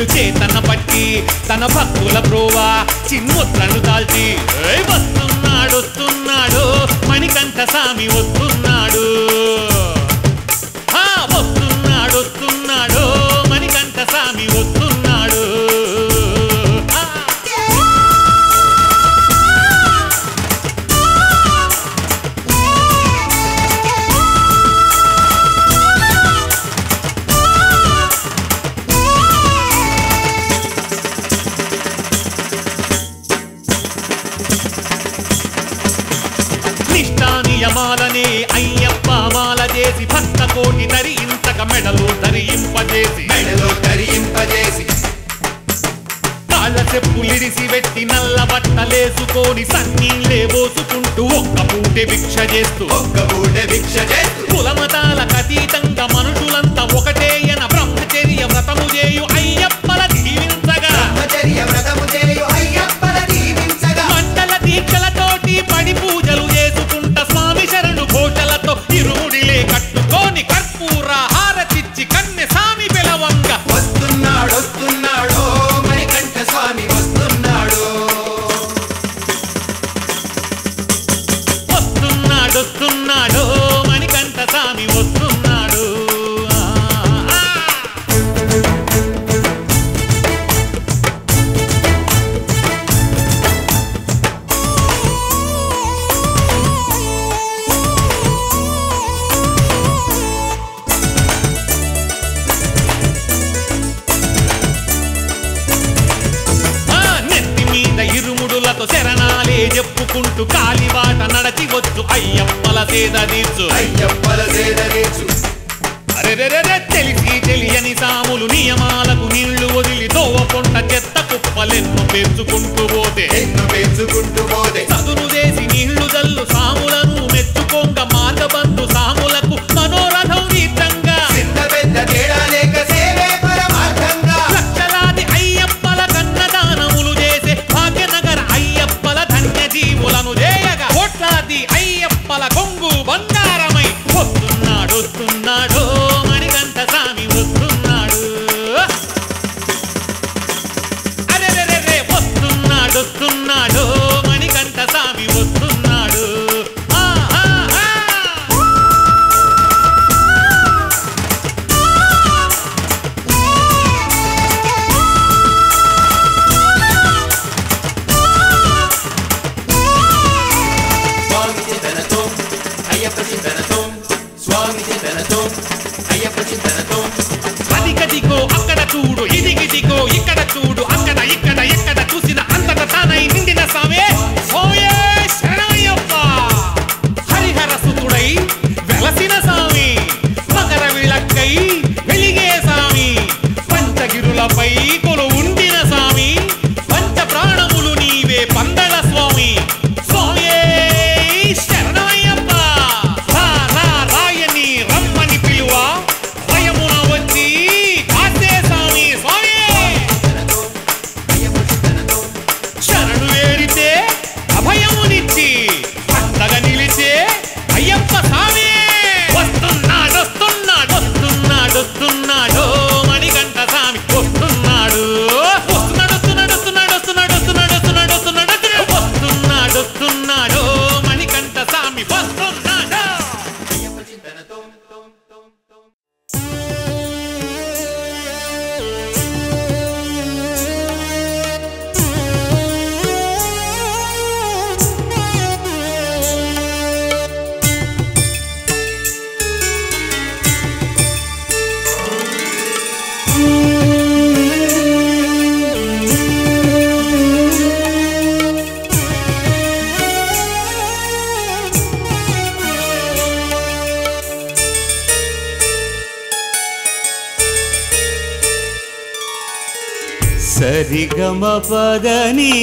వేళ్ళు చేతన పట్టి తన భక్తుల బ్రోవా చిన్ముద్రను దాల్చి వస్తున్నాడు వస్తున్నాడు మణికంఠ స్వామి వస్తున్నాడు వస్తున్నాడు వస్తున్నాడు మణికంఠ స్వామి వస్తున్నాడు నిష్ఠానియమాలనే అయ్యప్ప మాల చేసి భక్త కోటి ధరించక మెడలో ధరింపజేసి కాళ్ళ చెప్పులిడిసి పెట్టి నల్ల బట్టలేసుకొని సన్నీళ్ళే పోసుకుంటూ ఒక్క పూటె భిక్ష చేస్తూ కులమతాలకు అతీతంగా మనుషులంతా ఒకటేయన బ్రహ్మచర్య వ్రతము చేయు అయ్యప్పల దీవించగా మండల దీక్షలతోటి పడి పూజలు చేసుకుంట స్వామి శరణు ఘోషలతో ఇరుముడిలే కట్టుకొని కర్పూర హారతిచ్చి కన్నె స్వామి పిలవంగా వస్తున్నాడు వస్తున్నాడు మణికంఠ స్వామి వస్తున్నాడు వస్తున్నాడు వస్తున్నాడు మణికంఠ స్వామి వస్తున్నాడు ఇరుముడులతో శరణాలే చెప్పుకుంటూ కాలిబాట నడచి వచ్చు అయ్యప్పల సేద తీర్చు అరెరెరె తెలిసి తెలియని సాములు నియమాలకు నీళ్లు వదిలి దోవ పొంట చెత్త కుప్పలెన్ను పేర్చుకుంటూ పోతే చదును చేసి నీళ్లు జల్లు సాములను మెచ్చుకోంగ మార్గబంధు సాములకు మనోరథం తీర్థంగా లక్షలాది అయ్యప్పల కన్నదానములు చేసే భాగ్యనగర అయ్యప్పల ధన్య జీవులను చేయగా కోట్లాది అయ్యప్పల కొంగు బంగారమై వస్తున్నాడు వస్తున్నాడు మణికంఠ స్వామి వస్తున్నాడు అరెరెరె వస్తున్నాడు వస్తున్నాడు మణికంఠ స్వామి వస్తున్నాడు అదిగదిగో అక్కడ చూడు ఇదిగిదిగో ఇక్కడ చూడు అక్కడ ఇక్కడ ఎక్కడ చూసిన అంతట తానై నిండిన స్వామి ఓయే శరణయ్యప్ప హరిహర సుతుడై వెలసిన స్వామి మకర విళక్కై వెలిగే స్వామి పంచగిరులపై కొలు ఉండిన స్వామి పంచ ప్రాణములు నీవే పందల స్వామి స్వామియే శరణయ్యప్ప రాయని రమ్మని పిలువ భయమున వచ్చి కాసే స్వామి స్వామి శరణు వేడితే అభయమునిచ్చి అంతగా నిలిచే అయ్యప్ప స్వామి వస్తున్నాడు వస్తున్నాడు వస్తున్నాడు వస్తున్నాడు మణికంఠ స్వామి వస్తున్నాడు వస్తున్నాడు వస్తున్నాడు వస్తున్నాడు వస్తున్నాడు వస్తున్నాడు వస్తున్నాడు వస్తున్నాడు వస్తున్నాడు మణికంఠ స్వామి వస్తున్నాడు సరిగమ పదని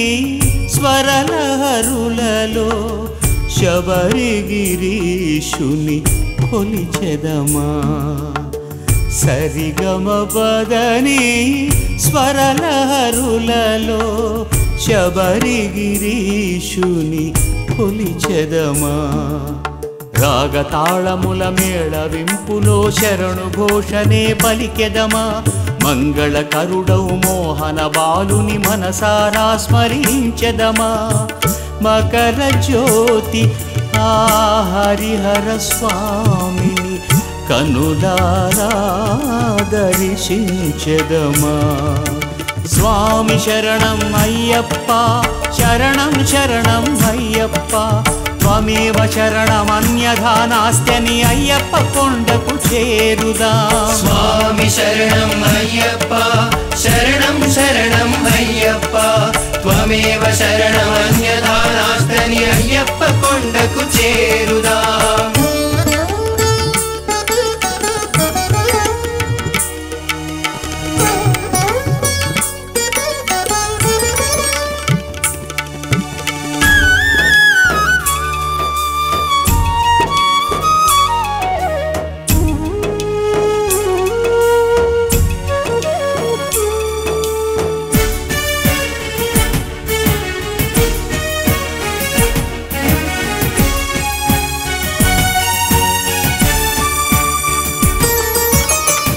స్వరలహరులలో శబరిగిరీషుని కొలిచెదమా సరిగమ పదని స్వరలహరులలో శబరిగిరీషుని కొలిచెదమా రాగతాళముల మేళవింపులో శరణు ఘోషనే పలికెదమా మంగళకరుడౌ మోహన బాలుని మనసారా స్మరించెదమా మకర జ్యోతి ఆ హరిహర స్వామిని కనులారా దర్శించెదమా స్వామి శరణం అయ్యప్ప శరణం శరణం అయ్యప్ప త్వమేవ శరణమన్యథా నాస్త్యని అయ్యప్ప కొండకు చేరుదా స్వామి శరణం అయ్యప్ప శరణం శరణం అయ్యప్ప త్వమేవ శరణమన్యథా నాస్త్యని అయ్యప్ప కొండకు చేరుదా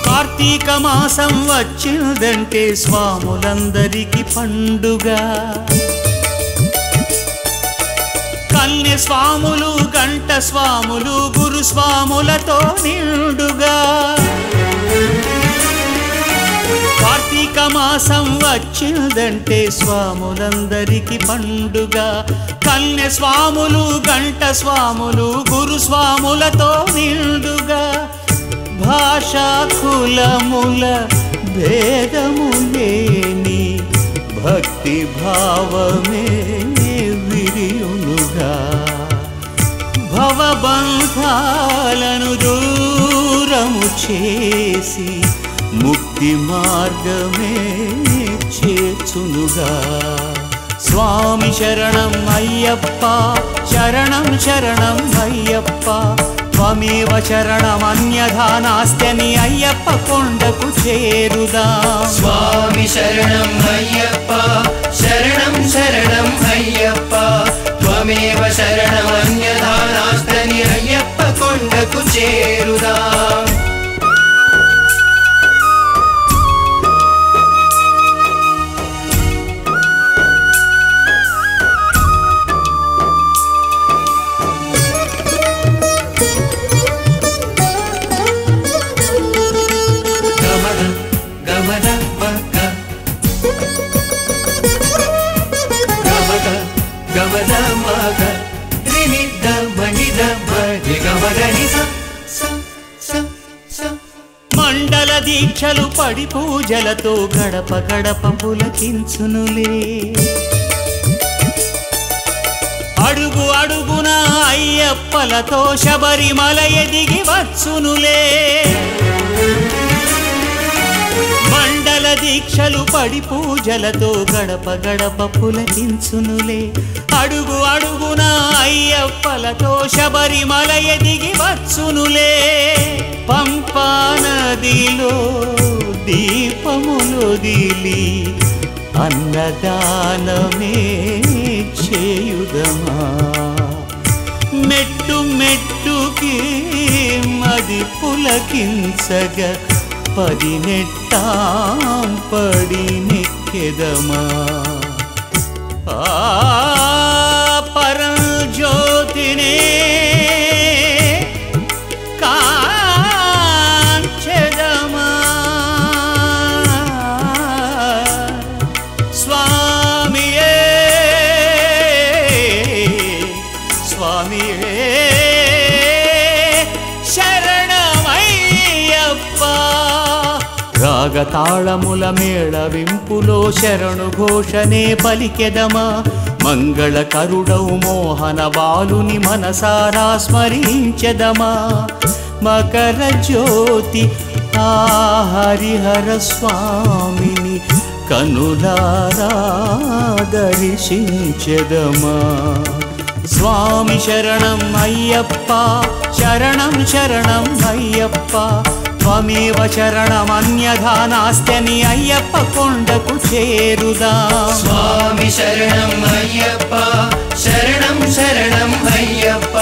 కార్తీక మాసం వచ్చిందంటే స్వాములందరికీ పండుగ కన్య స్వాములు గంట స్వాములు గురు స్వాములతో నిండుగా కార్తీక మాసం వచ్చిందంటే స్వాములందరికీ పండుగ కన్య స్వాములు గంట స్వాములు గురు స్వాములతో నిండుగా భాషా కులముల భేదము లేని భక్తి భావమే విరియునుగా భవబంధాలను దూరము చేసి ముక్తి మార్గమే చేర్చునుగా స్వామి శరణం అయ్యప్ప శరణం శరణం అయ్యప్ప త్వమేవ శరణమన్యథా నాస్త్యని అయ్యప్ప కొండకు చేరుదా స్వామి శరణం అయ్యప్ప శరణం శరణం అయ్యప్ప త్వమేవ శరణమన్యథా నాస్త్యని అయ్యప్ప కొండకు చేరుదా మండల దీక్షలు పడి పూజలతో గడప గడప పులకించునులే అడుగు అడుగున అయ్యప్పలతో శబరిమల ఎదిగి వచ్చునులే మండల దీక్షలు పడి పూజలతో గడప గడప పులకించునులే అడుగు అడుగున అయ్యప్పలతో శబరిమల ఎదిగి వచ్చునులే పంపా నదిలో దీపములొదిలి అన్నదానమే చేయుదమా మెట్టు మెట్టుకి మది పులకించగా పది నెట్టాం పడి నెక్కెదమా పరం జ్యోతినే కాంచెదమా స్వామియే స్వామియే శరణమయ్యప్ప రాగతాళముల మేళవింపులో శరణు ఘోషనే పలికెదమా మంగళకరుడౌ మోహన బాలుని మనసారా స్మరించెదమా మకర జ్యోతి ఆ హరిహర స్వామిని కనులారా దర్శించెదమా స్వామి శరణం అయ్యప్ప శరణం శరణం అయ్యప్ప త్వమేవ శరణమన్యథా నాస్త్యని అయ్యప్ప కొండకు చేరుదా స్వామి శరణం అయ్యప్ప శరణం శరణం అయ్యప్ప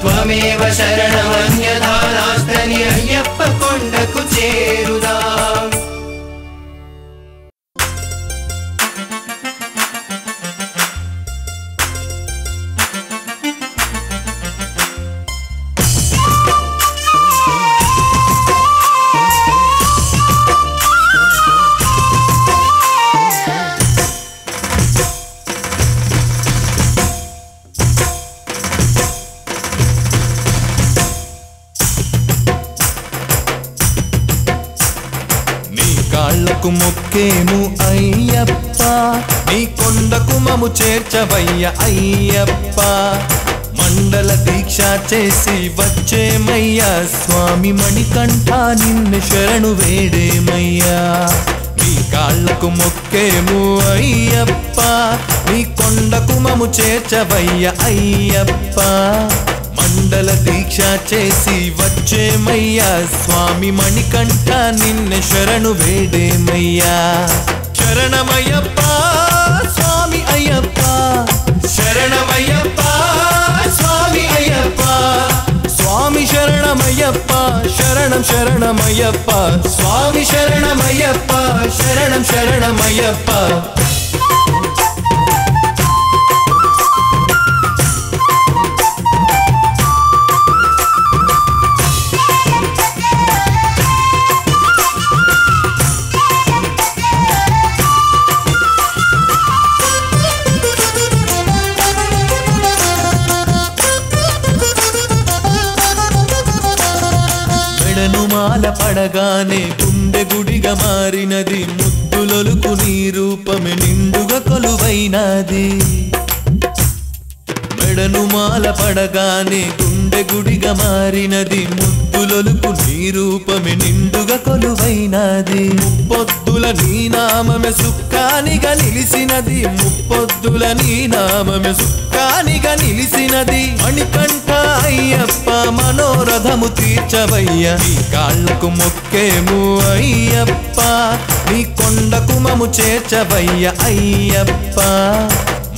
త్వమేవ శరణమన్యథా నాస్తని అయ్యప్ప కొండకు చేరుదాం. కాళ్ళకు మొక్కేము అయ్యప్ప, నీ కొండకు మము చేర్చవయ్య అయ్యప్ప. మండల దీక్ష చేసి వచ్చేమయ్యా స్వామి మణికంఠ నిన్ను శరణు వేడేమయ్యా. నీ కాళ్ళకు మొక్కేము అయ్యప్ప, నీ కొండకు మము చేర్చవయ్య అయ్యప్ప. మండల దీక్ష చేసి వచ్చేమయ్యా స్వామి మణికంఠ నిన్ను శరణు వేడేమయ్యా. శరణమయ్యప్ప స్వామి అయ్యప్ప, శరణమయ్యప్ప స్వామి అయ్యప్ప, స్వామి శరణమయ్యప్ప శరణం శరణమయ్యప్ప, స్వామి శరణమయ్యప్ప శరణం శరణమయ్యప్ప. మాల పడగానే గుండె గుడిగా మారినది, ముద్దులొలుకు నీ రూపమే నిండుగా కొలువైనది. మెడను మాల పడగానే గుండె గుడిగా మారినది, ముద్దులొలుకు నీ రూపమే నిండుగా కొలువైనది. ముప్పొద్దుల నీ నామమే సుఖానిగా నిలిసినది, ముప్పొద్దుల నీ నామమే సుఖానిగా నిలిసినది. మణికంఠ అయ్యప్ప మనోరథము తీర్చవయ్య, నీ కాళ్ళకు మొక్కేము అయ్యప్ప, నీ కొండకు మము చేర్చవయ్య అయ్యప్ప.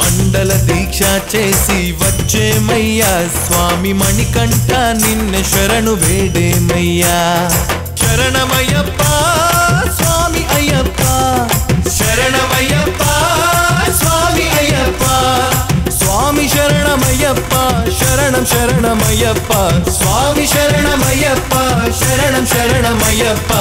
మండల దీక్ష చేసి వచ్చేమయ్యా స్వామి మణికంఠ నిన్ను శరణు వేడేమయ్యా. శరణమయ్యప్ప స్వామి అయ్యప్ప, శరణమయ్యప్ప స్వామి అయ్యప్ప, స్వామి శరణమయ్యప్ప శరణం శరణమయ్యప్ప, స్వామి శరణమయ్యప్ప శరణం శరణమయ్యప్ప.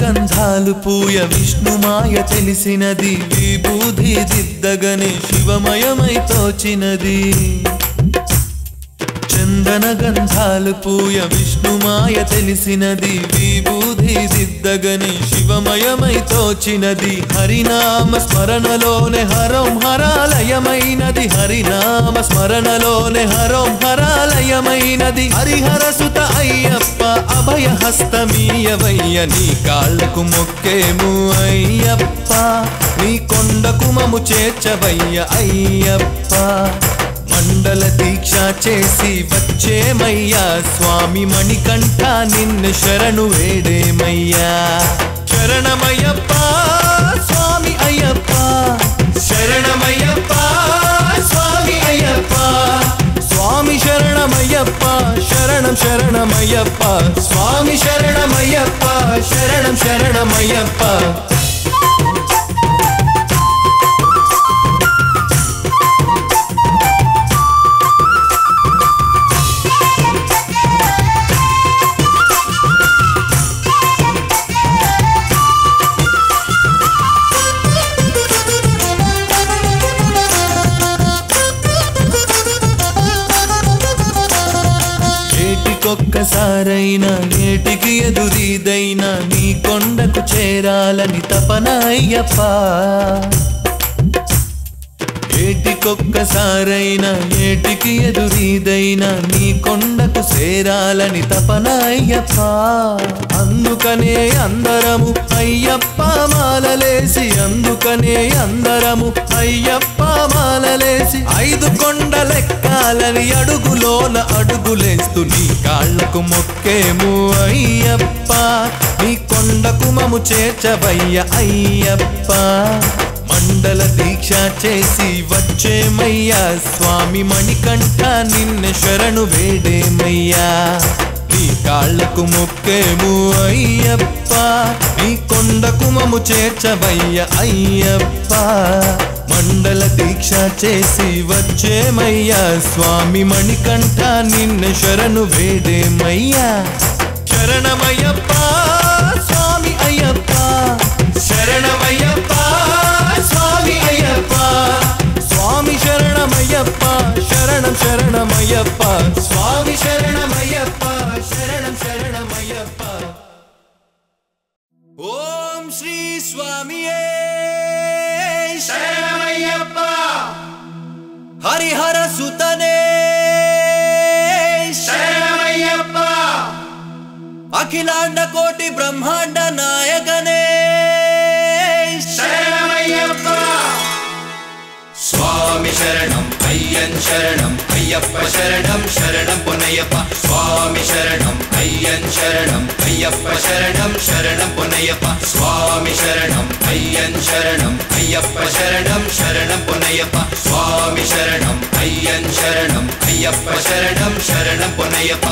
గంధాలు పూయ విష్ణుమాయ తెలిసినది, విభూది దిద్దగనే శివమయమై తోచినది. చందన గంధాలు పూయ విష్ణుమాయ తెలిసినది, విభూది దిద్దగనే శివమయమై తోచినది. హరినామ స్మరణలోనే హరం హరాలయమైనది, హరినామ స్మరణలోనే హరం హరాలయమైనది. హరిహర సుత అయ్యప్ప అభయ హస్తమీయవయ్య, నీ కాళ్ళకు మొక్కేము అయ్యప్ప, నీ కొండకు మము చేర్చవయ్య అయ్యప్ప. మండల దీక్ష చేసి వచ్చేమయ్యా స్వామి మణికంఠ నిన్ను శరణు వేడేమయ్యా. శరణమయ్యప్ప స్వామి అయ్యప్ప, శరణమయ్యప్ప స్వామి అయ్యప్ప, స్వామి శరణమయ్యప్ప శరణం శరణమయ్యప్ప, స్వామి శరణమయ్యప్ప శరణం శరణమయ్యప్ప. ఒక్కసారైనా ఏటికి ఎదురీదైనా నీ కొండకు చేరాలని తపన అయ్యప్ప. ఏటికొక్కసారైనా ఏటికి ఎదురీదైనా నీ కొండకు చేరాలని తపన అయ్యప్ప. అందుకనే అందరము అయ్యప్ప మాలలేసి, అందుకనే అందరము అయ్యప్ప మాలలేసి 5 కొండలెక్కాలని అడుగులోన అడుగులేస్తూ నీ కాళ్ళకు మొక్కేము అయ్యప్ప. నీ కొండకు మము చేర్చవయ్య అయ్యప్ప. మండల దీక్ష చేసి వచ్చేమయ్యా స్వామి మణికంఠ, నిన్ను శరణు వేడేమయ్యా. నీ కాళ్ళకు మొక్కేము అయ్యప్ప. నీ కొండకు మము చేర్చవయ్య అయ్యప్ప. మండల దీక్ష చేసి వచ్చేమయ్యా స్వామి మణికంఠ, నిన్ను శరణు వేడేమయ్యా. శరణమయ్యప్ప స్వామి అయ్యప్ప, శరణమయ్యప్ప స్వామి అయ్యప్ప. స్వామి శరణమయ్యప్ప, శరణం శరణమయ్యప్ప. స్వామి శరణమయ్యప్ప, శరణం శరణమయ్యప్ప. ఓం శ్రీ స్వామియే శరణమయ్యప్ప. హరిహర సుతనే శరణమయ్యప్ప. అఖిలాండ కోటి బ్రహ్మాండ నాయకనే శరణమయ్యప్ప. స్వామి శరణం అయ్యన్ శరణం అయ్యప్ప శరణం శరణం పొన్నయ్యప్ప. స్వామి శరణం అయ్యన్ శరణం అయ్యప్ప శరణం శరణం పొన్నయ్యప్ప. స్వామి శరణం అయ్యన్ శరణం అయ్యప్ప శరణం శరణం పొన్నయ్యప్ప. స్వామి శరణం అయ్యన్ శరణం అయ్యప్ప శరణం శరణం పొన్నయ్యప్ప.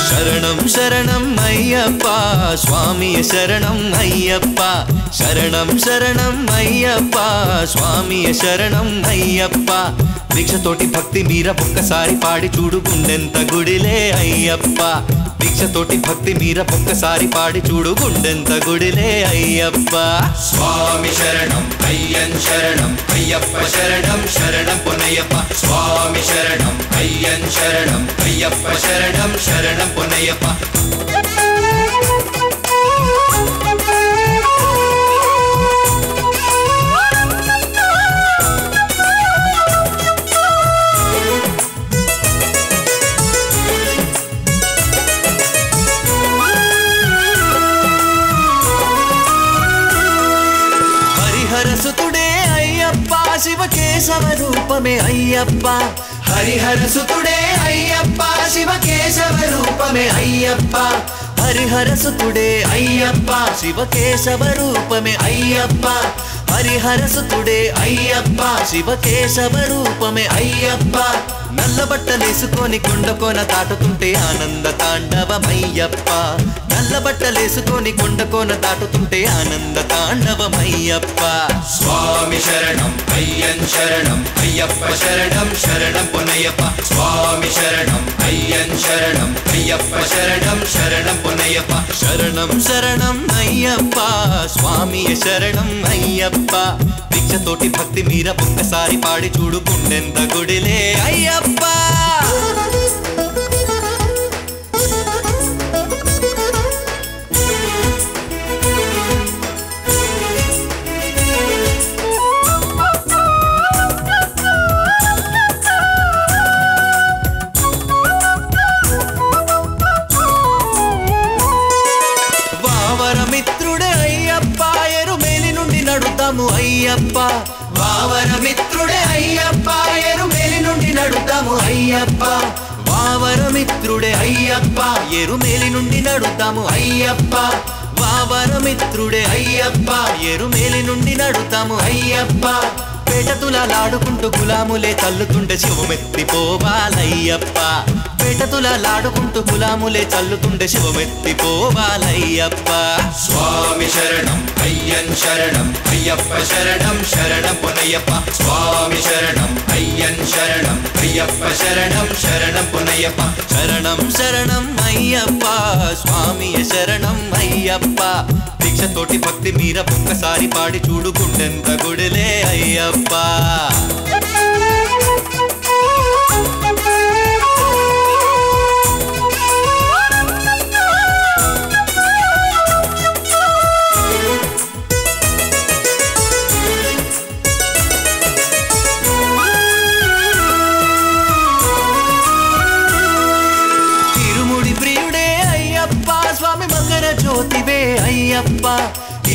శరణం శరణం అయ్యప్ప స్వామి శరణం అయ్యప్ప. శరణం శరణం అయ్యప్ప స్వామి శరణం అయ్యప్ప. దీక్షతోటి భక్తి మీర ఒక్కసారి పాడి చూడు గుండెంత గుడిలే అయ్యప్ప. దీక్షతోటి భక్తి మీర ఒక్కసారి పాడి చూడు గుండెంత గుడిలే అయ్యప్ప. స్వామి శరణం అయ్యన్ శరణం అయ్యప్ప శరణం శరణం పొన్నయ్యప్ప. స్వామి శరణం అయ్యన్ శరణం అయ్యప్ప శరణం శరణం పొన్నయ్యప్ప. హరిహరసుతుడే అయ్యప్ప శివకేశవ రూపమే అయ్యప్ప. హరిహరసుతుడే అయ్యప్ప శివకేశవ రూపమే అయ్యప్ప. హరిహరసుతుడే అయ్యప్ప శివకేశవ రూపమే అయ్యప్ప. హరిహరసుతుడే అయ్యప్ప శివకేశవ రూపమే అయ్యప్ప. నల్లబట్టలేసుకొని కొండకోన దాటుతుంటే ఆనంద తాండవమయ్యప్ప. నల్లబట్టలేసుకొని కొండకోన దాటుతుంటే ఆనంద తాండవమయ్యప్ప. స్వామి శరణం అయ్యన్ శరణం అయ్యప్ప శరణం శరణం పొన్నయ్యప్ప. స్వామి శరణం అయ్యన్ శరణం అయ్యప్ప శరణం శరణం పొన్నయ్యప్ప. శరణం శరణం అయ్యప్ప స్వామి శరణం అయ్యప్ప. దీక్షతోటి భక్తి మీర ఒక్కసారి పాడి చూడు గుండెంత గుడిలే అయ్యప్ప. వావరమిత్రుడే అయ్యప్ప ఎరుమేలి నుండి నడుతాము అయ్యప్ప. వావరమిత్రుడే అయ్యప్ప ఎరుమేలి నుండి నడుతాము అయ్యప్ప. వావరమిత్రుడే అయ్యప్ప ఎరుమేలి నుండి నడుతాము అయ్యప్ప. వావరమిత్రుడే అయ్యప్ప ఎరుమేలి నుండి నడుతాము అయ్యప్ప. పేటతులాడుకుంటూ గులాములే తల్లుతుంటే శివమెత్తిపోవాలయ్యప్ప. పేటతులాడుకుంటూ గులాములే చల్లుతుంటే శివమెత్తిపోవాలయ్యప్ప. స్వామి శరణం అయ్యన్ శరణం అయ్యప్ప శరణం శరణం పొన్నయ్యప్ప. స్వామి శరణం అయ్యన్ శరణం అయ్యప్ప శరణం శరణం పొన్నయ్యప్ప. శరణం శరణం అయ్యప్ప స్వామి శరణం అయ్యప్ప. దీక్షతోటి భక్తి మీర ఒక్కసారి పాడి చూడు గుండెంత గుడిలే అయ్యప్ప.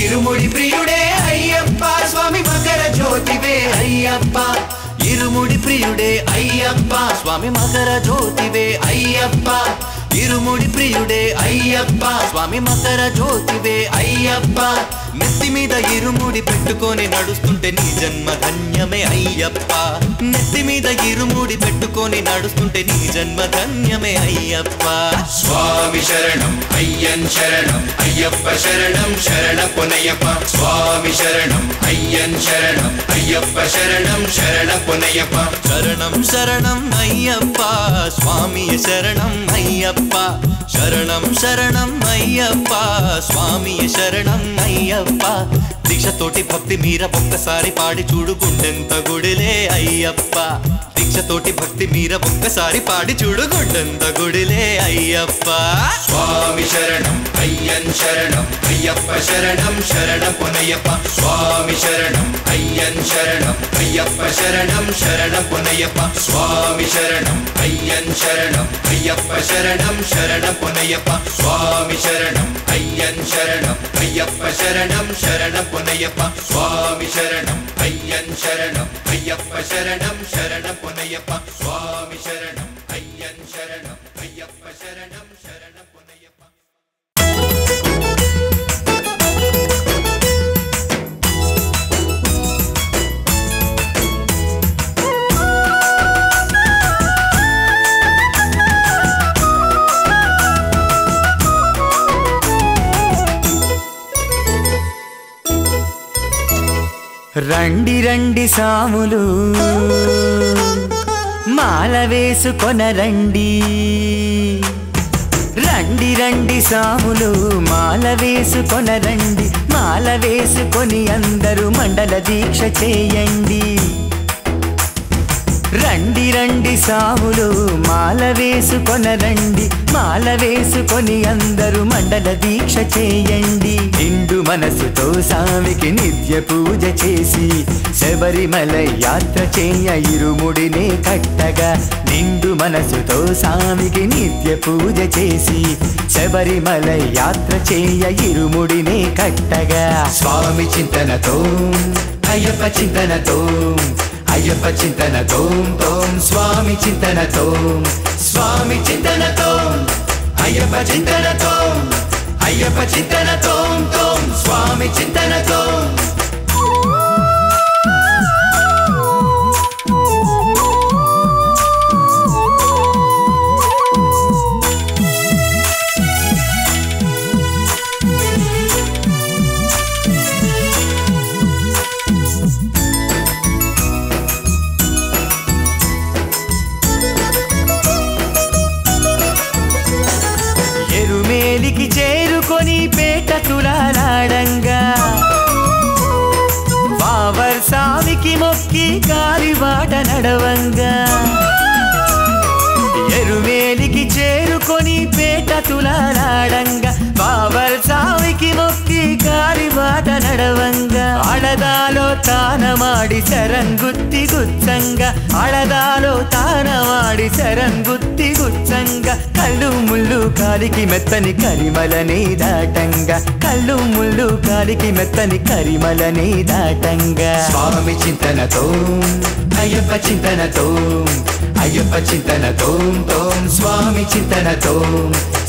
ఇరుముడి ప్రియుడే అయ్యప్ప స్వామి మకర జ్యోతివే అయ్యప్ప ఇరుముడి ప్రియుడే అయ్యప్ప స్వామి మకర జ్యోతివే అయ్యప్ప ఇరుముడి ప్రియుడే అయ్యప్ప స్వామి మకర జ్యోతివే అయ్యప్ప నెత్తి మీద ఇరుముడి పెట్టుకొని నడుస్తుంటే నీ జన్మ ధన్యమే అయ్యప్ప నెత్తి మీద ఇరుముడి పెట్టుకొని నడుస్తుంటే నీ జన్మ ధన్యమే అయ్యప్ప స్వామి శరణం అయ్యన్ శరణం అయ్యప్ప శరణం శరణ పొనయ్యప్ప స్వామి శరణం అయ్యన్ శరణం అయ్యప్ప శరణం శరణ పొనయ్యప్ప శరణం శరణం అయ్యప్ప స్వామి శరణం అయ్యప్ప శరణం శరణం అయ్యప్ప స్వామి శరణం అయ్యప్ప దీక్షతోటి భక్తి మీర ఒక్కసారి పాడి చూడు గుండెంత గుడిలే అయ్యప్ప దీక్షతోటి భక్తి మీర ఒక్కసారి పాడి చూడు గుండెంత గుడిలే అయ్యప్ప స్వామి శరణం అయ్యన్ శరణం అయ్యప్ప శరణం శరణ పొనయ్యప్ప స్వామి శరణం అయ్యన్ శరణం అయ్యప్ప శరణం శరణ పొనయ్యప్ప స్వామి శరణం అయ్యన్ శరణం అయ్యప్ప శరణం శరణ పొనయ్యప్ప స్వామి శరణం అయ్యన్ శరణం అయ్యప్ప శరణం శరణ పొనయ్యప్ప స్వామి శరణం అయ్యన్ శరణం అయ్యప్ప శరణం శరణ పొనయ్యప్ప స్వామి శరణం అయ్యన్ శరణం అయ్యప్ప శరణం శరణ పొనయ్యప్ప రండి రండి సాములు మాల వేసుకొనరండి రండి రండి సాములు మాల వేసుకొనరండి మాల వేసుకొని అందరూ మండల దీక్ష చేయండి రండి రండి సాములు మాల వేసుకొనరండి మాల వేసుకొని అందరూ మండల దీక్ష చేయండి నిండు మనసుతో స్వామికి నిత్య పూజ చేసి శబరిమల యాత్ర చేయ ఇరుముడినే కట్టగా నిండు మనసుతో స్వామికి నిత్య పూజ చేసి శబరిమల యాత్ర చేయ ఇరుముడినే కట్టగా స్వామి చింతనతో అయ్యప్ప చింతనతో అయ్యప్ప చింతనతో తోం స్వామి చింతనతో స్వామి చింతనతో అయ్యప్ప చింతనతో అయ్యప్ప చింతనతో తోం స్వామి చింతనతో ఎరుమేలికి చేరుకొని పేట తులాడంగా బావర్ స్వామికి మొక్కి కాలిబాట నడవంగా ఎరుమేలికి చేరుకొని పేట తులాడంగా బావర్ స్వామికి మొక్కి కాలిబాట నడవంగా అడదాలో తానమాడి శరంగుత్తి గుచ్చంగా అడదాలో తానమాడి శరంగుత్తి గుచ్చంగా కళ్ళు ముళ్ళు కాలికి మెత్తని కరిమలనే దాటంగా కళ్ళు ముళ్ళు కాలికి మెత్తని కరిమలనే దాటంగా స్వామి చింతనతో అయ్యప్ప చింతనతో అయ్యప్ప చింతనతో తోం స్వామి చింతనతో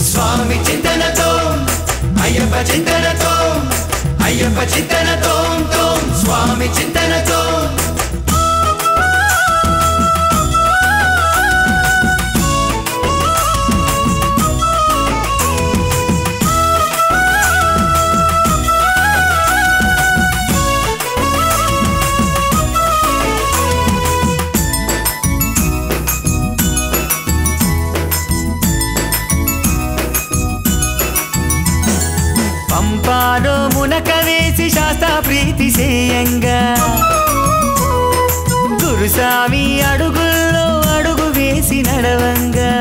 స్వామి చింతనతో అయ్యప్ప చింతనతో అయ్యప్ప చింతనతో తోం స్వామి చింతనతో పంపాలో మునక వేసి శాస్త్ర ప్రీతి చేయంగా గురుస్వామి అడుగుల్లో అడుగు వేసి నడవంగా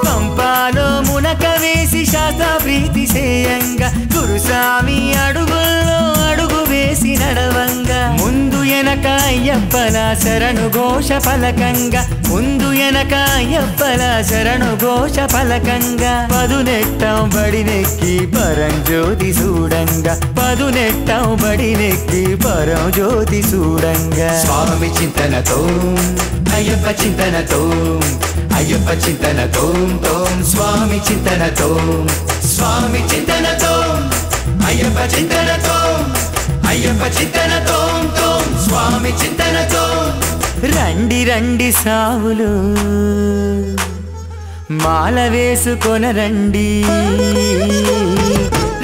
పంపాలో మునక వేసి శాస్త్ర ప్రీతి చేయంగా గురుస్వామి అడుగుల్లో అడుగు వేసి నడవంగా ముందు వెనక అయ్యప్పల శరణు ఘోష పలకంగా ముందు ఎనక అయ్యప్పల శరణు ఘోష పలకంగా పదునెట్టం బడినెక్కి పరంజ్యోతి చూడంగా పదునెట్టం బడినెక్కి పరంజ్యోతి చూడంగా స్వామి చింతనతో అయ్యప్ప చింతనతో అయ్యప్ప చింతనతో తోం స్వామి చింతనతో స్వామి చింతనతో అయ్యప్ప చింతనతో అయ్యప్ప చింతనతో తోం స్వామి చింతనతో రండి రండి సావులు మాల వేసుకొనరండి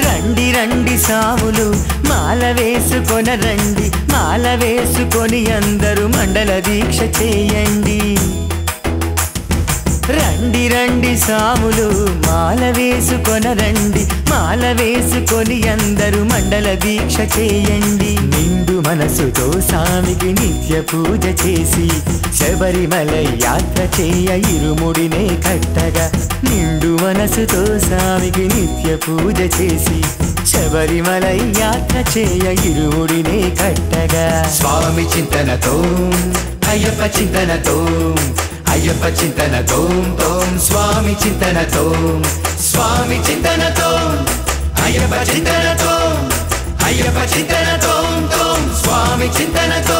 రండి రండి సావులు మాల వేసుకొనరండి మాల వేసుకొని అందరూ మండల దీక్ష చేయండి రండి రండి సాములు మాల వేసుకొనరండి మాల వేసుకొని అందరూ మండల దీక్ష చేయండి నిండు మనసుతో స్వామికి నిత్య పూజ చేసి శబరిమల యాత్ర చేయ ఇరుముడినే కట్టగా నిండు మనసుతో స్వామికి నిత్య పూజ చేసి శబరిమల యాత్ర చేయ ఇరుముడినే కట్టగా స్వామి చింతనతో అయ్యప్ప చింతనతో అయ్యప్ప చింతనతో తోం స్వామి చింతనతో స్వామి చింతనతో అయ్యప్ప చింతనతో అయ్యప్ప చింతనతో తోం స్వామి చింతనతో